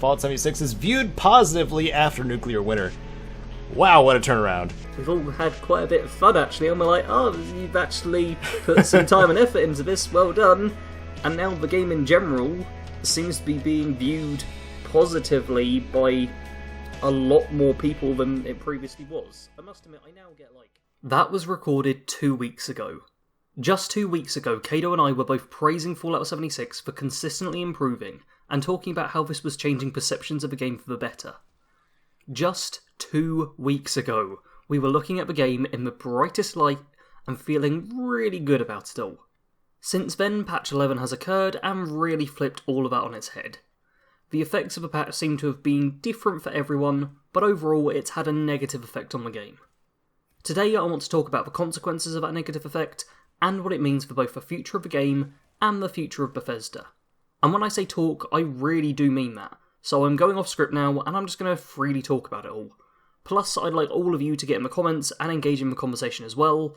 Fallout 76 is viewed positively after Nuclear Winter. Wow, what a turnaround. We've all had quite a bit of fun, actually, and we're like, oh, you've actually put some time and effort into this, well done. And now the game in general seems to be being viewed positively by a lot more people than it previously was. I must admit, I now get like... That was recorded 2 weeks ago. Just 2 weeks ago, Kado and I were both praising Fallout 76 for consistently improving, and talking about how this was changing perceptions of the game for the better. Just 2 weeks ago, we were looking at the game in the brightest light and feeling really good about it all. Since then, patch 11 has occurred and really flipped all of that on its head. The effects of the patch seem to have been different for everyone, but overall it's had a negative effect on the game. Today I want to talk about the consequences of that negative effect, and what it means for both the future of the game and the future of Bethesda. And when I say talk, I really do mean that. So I'm going off script now, and I'm just going to freely talk about it all. Plus, I'd like all of you to get in the comments and engage in the conversation as well.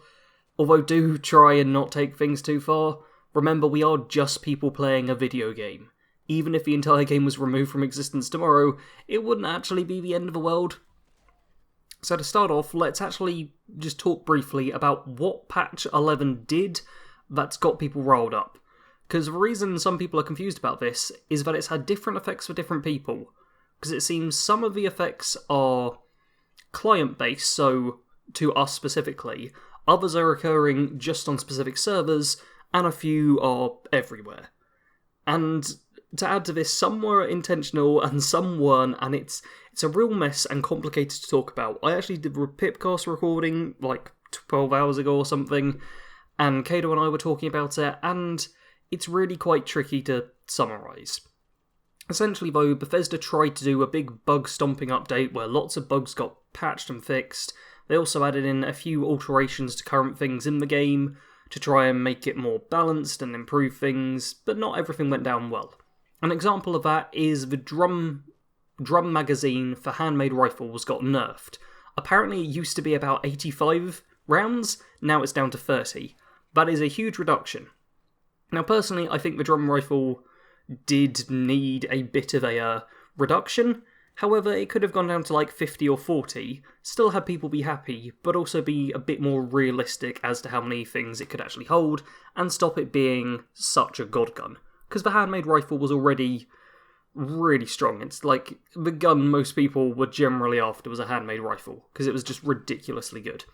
Although do try and not take things too far. Remember, we are just people playing a video game. Even if the entire game was removed from existence tomorrow, it wouldn't actually be the end of the world. So to start off, let's actually just talk briefly about what patch 11 did that's got people riled up. Because the reason some people are confused about this is that it's had different effects for different people. Because it seems some of the effects are client-based, so to us specifically. Others are occurring just on specific servers, and a few are everywhere. And to add to this, some were intentional and some weren't, and it's a real mess and complicated to talk about. I actually did a Pipcast recording like 12 hours ago or something, and Kado and I were talking about it, and it's really quite tricky to summarise. Essentially though, Bethesda tried to do a big bug stomping update where lots of bugs got patched and fixed. They also added in a few alterations to current things in the game to try and make it more balanced and improve things, but not everything went down well. An example of that is the drum magazine for handmade rifles got nerfed. Apparently it used to be about 85 rounds, now it's down to 30. That is a huge reduction. Now personally, I think the drum rifle did need a bit of a reduction. However, it could have gone down to like 50 or 40, still have people be happy, but also be a bit more realistic as to how many things it could actually hold, and stop it being such a god gun. Because the handmade rifle was already really strong. It's like the gun most people were generally after was a handmade rifle, because it was just ridiculously good.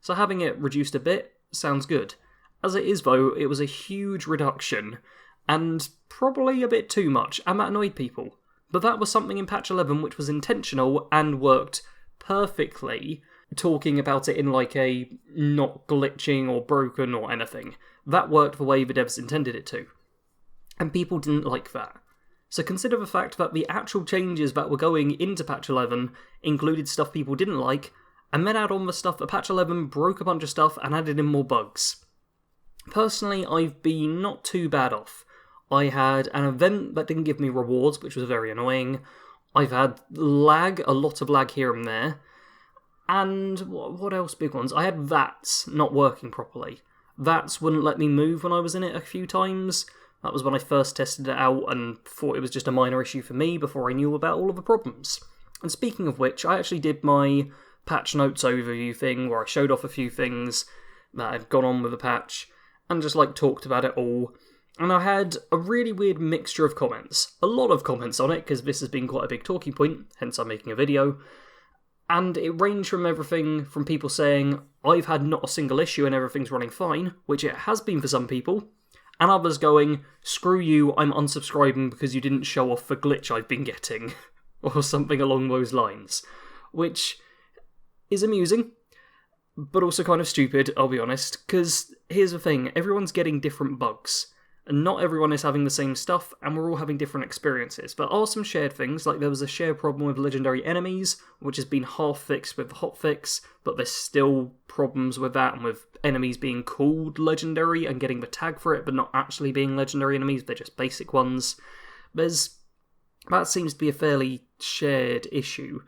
So having it reduced a bit sounds good. As it is though, it was a huge reduction, and probably a bit too much, and that annoyed people. But that was something in patch 11 which was intentional and worked perfectly, talking about it in like a not glitching or broken or anything. That worked the way the devs intended it to. And people didn't like that. So consider the fact that the actual changes that were going into patch 11 included stuff people didn't like, and then add on the stuff that patch 11 broke a bunch of stuff and added in more bugs. Personally, I've been not too bad off. I had an event that didn't give me rewards, which was very annoying. I've had lag, a lot of lag here and there. And what else big ones? I had VATS not working properly. VATS wouldn't let me move when I was in it a few times. That was when I first tested it out and thought it was just a minor issue for me before I knew about all of the problems. And speaking of which, I actually did my patch notes overview thing where I showed off a few things that had gone on with the patch and just like talked about it all. And I had a really weird mixture of comments. A lot of comments on it, because this has been quite a big talking point, hence I'm making a video. And it ranged from everything from people saying, I've had not a single issue and everything's running fine, which it has been for some people, and others going, screw you, I'm unsubscribing because you didn't show off the glitch I've been getting, or something along those lines. Which is amusing, but also kind of stupid, I'll be honest, because here's the thing, everyone's getting different bugs. And not everyone is having the same stuff, and we're all having different experiences. There are some shared things, like there was a shared problem with legendary enemies, which has been half fixed with the hotfix, but there's still problems with that, and with enemies being called legendary and getting the tag for it, but not actually being legendary enemies, they're just basic ones. That seems to be a fairly shared issue.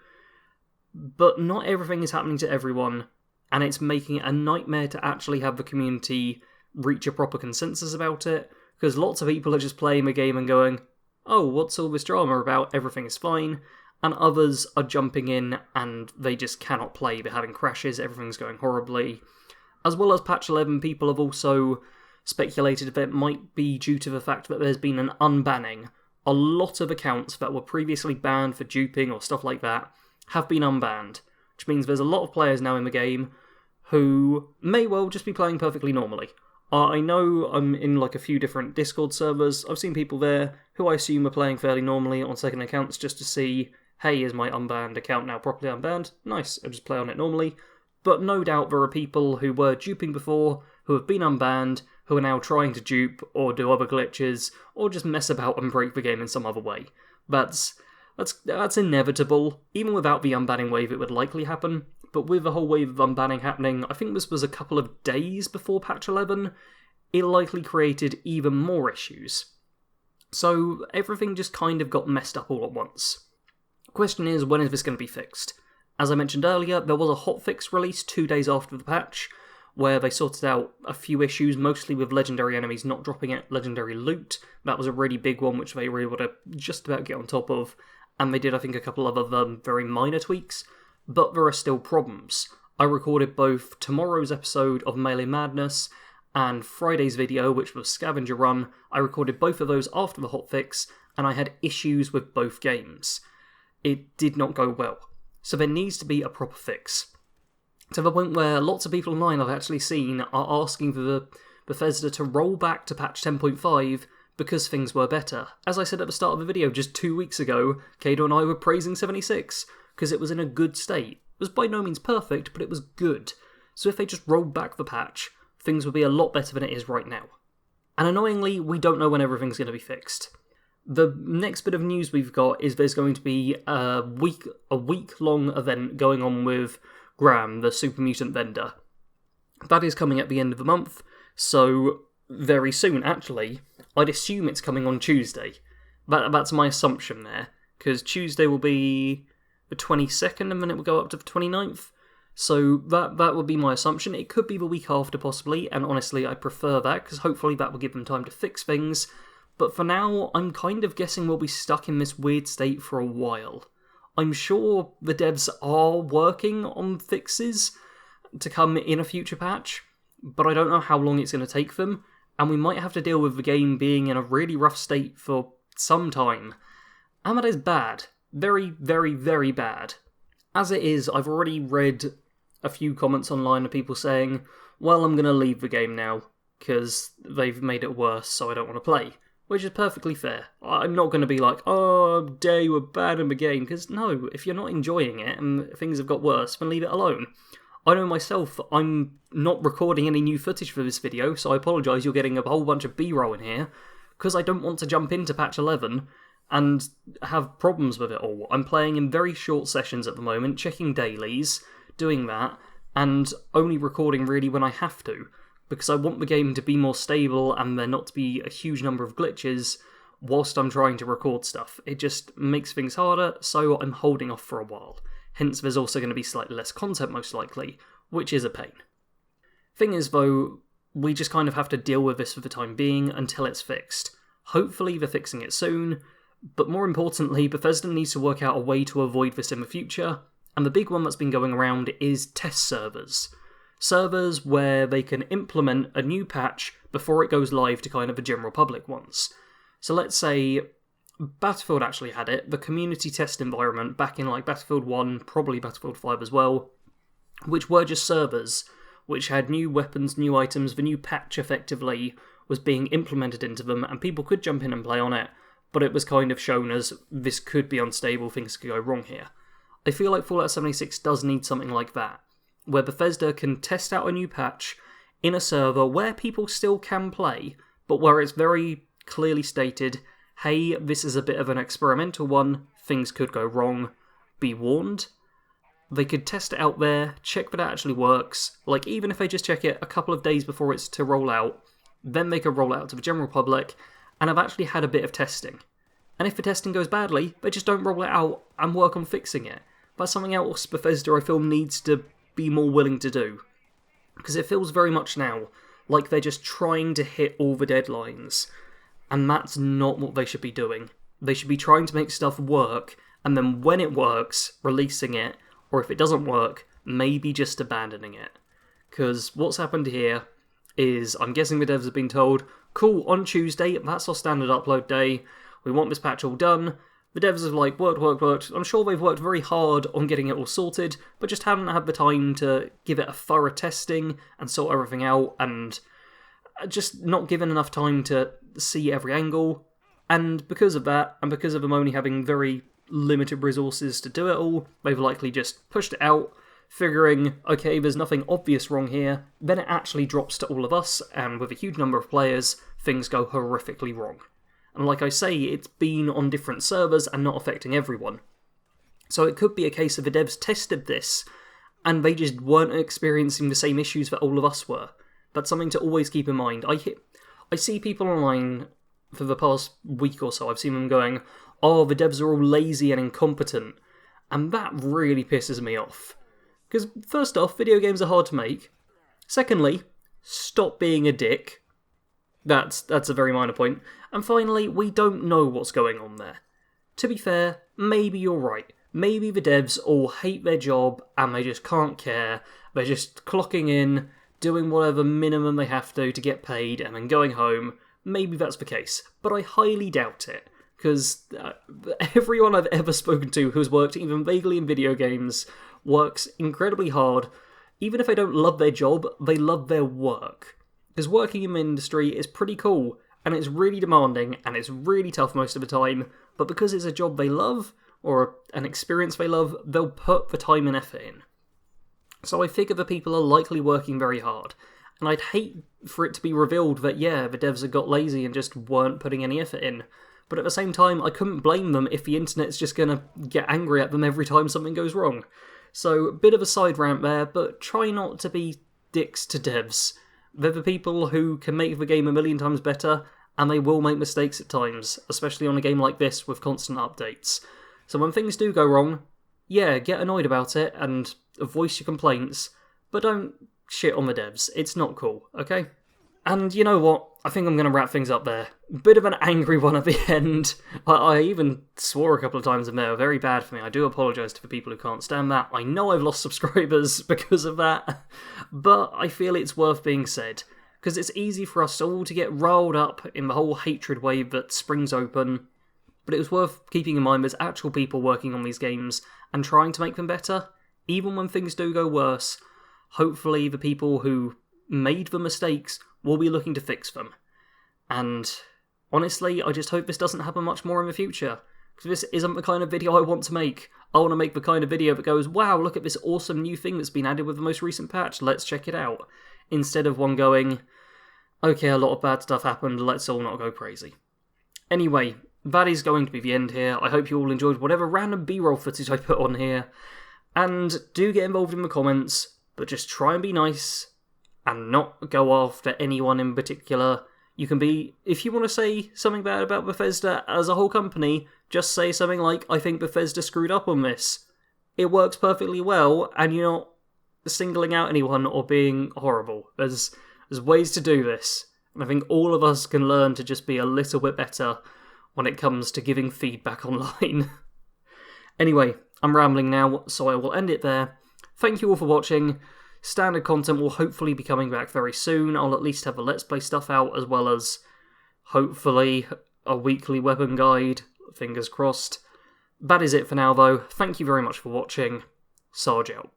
But not everything is happening to everyone, and it's making it a nightmare to actually have the community reach a proper consensus about it. Because lots of people are just playing the game and going, oh, what's all this drama about? Everything is fine. And others are jumping in and they just cannot play. They're having crashes, everything's going horribly. As well as patch 11, people have also speculated that it might be due to the fact that there's been an unbanning. A lot of accounts that were previously banned for duping or stuff like that have been unbanned, which means there's a lot of players now in the game who may well just be playing perfectly normally. I know I'm in like a few different Discord servers. I've seen people there who I assume are playing fairly normally on second accounts just to see, hey, is my unbanned account now properly unbanned? Nice, I'll just play on it normally. But no doubt there are people who were duping before, who have been unbanned, who are now trying to dupe or do other glitches, or just mess about and break the game in some other way. That's inevitable. Even without the unbanning wave, it would likely happen. But with the whole wave of unbanning happening, I think this was a couple of days before patch 11, it likely created even more issues. So everything just kind of got messed up all at once. The question is, when is this going to be fixed? As I mentioned earlier, there was a hotfix released 2 days after the patch, where they sorted out a few issues, mostly with legendary enemies not dropping it legendary loot. That was a really big one, which they were able to just about get on top of, and they did, I think, a couple of other very minor tweaks, but there are still problems. I recorded both tomorrow's episode of Melee Madness and Friday's video, which was Scavenger Run. I recorded both of those after the hotfix, and I had issues with both games. It did not go well. So there needs to be a proper fix. To the point where lots of people online I've actually seen are asking for the Bethesda to roll back to patch 10.5 because things were better. As I said at the start of the video just 2 weeks ago, Kado and I were praising 76 because it was in a good state. It was by no means perfect, but it was good. So if they just rolled back the patch, things would be a lot better than it is right now. And annoyingly, we don't know when everything's going to be fixed. The next bit of news we've got is there's going to be a week-long event going on with Graham, the Super Mutant vendor. That is coming at the end of the month, so very soon, actually. I'd assume it's coming on Tuesday. That's my assumption there, because Tuesday will be the 22nd and then it will go up to the 29th. So that would be my assumption. It could be the week after, possibly, and honestly, I prefer that, because hopefully that will give them time to fix things. But for now, I'm kind of guessing we'll be stuck in this weird state for a while. I'm sure the devs are working on fixes to come in a future patch, but I don't know how long it's going to take them, and we might have to deal with the game being in a really rough state for some time. And that is bad. Very, very, very bad. As it is, I've already read a few comments online of people saying, well, I'm going to leave the game now, because they've made it worse, so I don't want to play. Which is perfectly fair. I'm not going to be like, oh, dare you abandon the game, because no, if you're not enjoying it and things have got worse, then leave it alone. I know myself, I'm not recording any new footage for this video, so I apologise you're getting a whole bunch of B-roll in here, because I don't want to jump into patch 11 and have problems with it all. I'm playing in very short sessions at the moment, checking dailies, doing that, and only recording really when I have to, because I want the game to be more stable and there not to be a huge number of glitches whilst I'm trying to record stuff. It just makes things harder, so I'm holding off for a while. Hence there's also going to be slightly less content most likely, which is a pain. Thing is though, we just kind of have to deal with this for the time being until it's fixed. Hopefully they're fixing it soon, but more importantly, Bethesda needs to work out a way to avoid this in the future, and the big one that's been going around is test servers. Servers where they can implement a new patch before it goes live to kind of the general public ones. So let's say Battlefield actually had it, the community test environment back in like Battlefield 1, probably Battlefield 5 as well, which were just servers which had new weapons, new items, the new patch effectively was being implemented into them and people could jump in and play on it, but it was kind of shown as this could be unstable, things could go wrong here. I feel like Fallout 76 does need something like that, where Bethesda can test out a new patch in a server where people still can play, but where it's very clearly stated, hey, this is a bit of an experimental one, things could go wrong, be warned. They could test it out there, check that it actually works, like even if they just check it a couple of days before it's to roll out, then they could roll it out to the general public, and have actually had a bit of testing. And if the testing goes badly, they just don't roll it out and work on fixing it. That's something else Bethesda, I feel, needs to be more willing to do. Because it feels very much now like they're just trying to hit all the deadlines, and that's not what they should be doing. They should be trying to make stuff work, and then when it works, releasing it, or if it doesn't work, maybe just abandoning it. Because what's happened here is, I'm guessing the devs have been told, cool, on Tuesday, that's our standard upload day, we want this patch all done. The devs have worked. I'm sure they've worked very hard on getting it all sorted, but just haven't had the time to give it a thorough testing and sort everything out, and just not given enough time to see every angle. And because of that, and because of them only having very limited resources to do it all, they've likely just pushed it out, figuring, okay, there's nothing obvious wrong here, then it actually drops to all of us, and with a huge number of players, things go horrifically wrong. And like I say, it's been on different servers and not affecting everyone. So it could be a case of the devs tested this, and they just weren't experiencing the same issues that all of us were. That's something to always keep in mind. I see people online for the past week or so, I've seen them going, oh, the devs are all lazy and incompetent. And that really pisses me off. Because first off, video games are hard to make. Secondly, stop being a dick. That's a very minor point. And finally, we don't know what's going on there. To be fair, maybe you're right. Maybe the devs all hate their job and they just can't care. They're just clocking in, doing whatever minimum they have to get paid, and then going home. Maybe that's the case, but I highly doubt it. Because everyone I've ever spoken to who's worked even vaguely in video games works incredibly hard. Even if they don't love their job, they love their work. Because working in the industry is pretty cool, and it's really demanding, and it's really tough most of the time, but because it's a job they love, or an experience they love, they'll put the time and effort in. So I figure the people are likely working very hard, and I'd hate for it to be revealed that, yeah, the devs have got lazy and just weren't putting any effort in. But at the same time, I couldn't blame them if the internet's just going to get angry at them every time something goes wrong. So, a bit of a side rant there, but try not to be dicks to devs. They're the people who can make the game a million times better, and they will make mistakes at times, especially on a game like this with constant updates. So when things do go wrong, yeah, get annoyed about it and voice your complaints, but don't shit on the devs. It's not cool, okay? And you know what? I think I'm going to wrap things up there. Bit of an angry one at the end. I even swore a couple of times in there. Very bad for me. I do apologise to the people who can't stand that. I know I've lost subscribers because of that. But I feel it's worth being said. Because it's easy for us all to get rolled up in the whole hatred wave that springs open. But it was worth keeping in mind there's actual people working on these games and trying to make them better. Even when things do go worse, hopefully the people who made the mistakes will be looking to fix them. And honestly, I just hope this doesn't happen much more in the future. Because this isn't the kind of video I want to make. I want to make the kind of video that goes, wow, look at this awesome new thing that's been added with the most recent patch, let's check it out. Instead of one going, okay, a lot of bad stuff happened, let's all not go crazy. Anyway, that is going to be the end here. I hope you all enjoyed whatever random B-roll footage I put on here. And do get involved in the comments, but just try and be nice and not go after anyone in particular. You can be, if you want to say something bad about Bethesda as a whole company, just say something like, I think Bethesda screwed up on this. It works perfectly well, and you're not singling out anyone or being horrible. There's ways to do this, and I think all of us can learn to just be a little bit better when it comes to giving feedback online. Anyway, I'm rambling now, so I will end it there. Thank you all for watching. Standard content will hopefully be coming back very soon. I'll at least have a Let's Play stuff out, as well as, hopefully, a weekly weapon guide. Fingers crossed. That is it for now, though. Thank you very much for watching. Sarge out.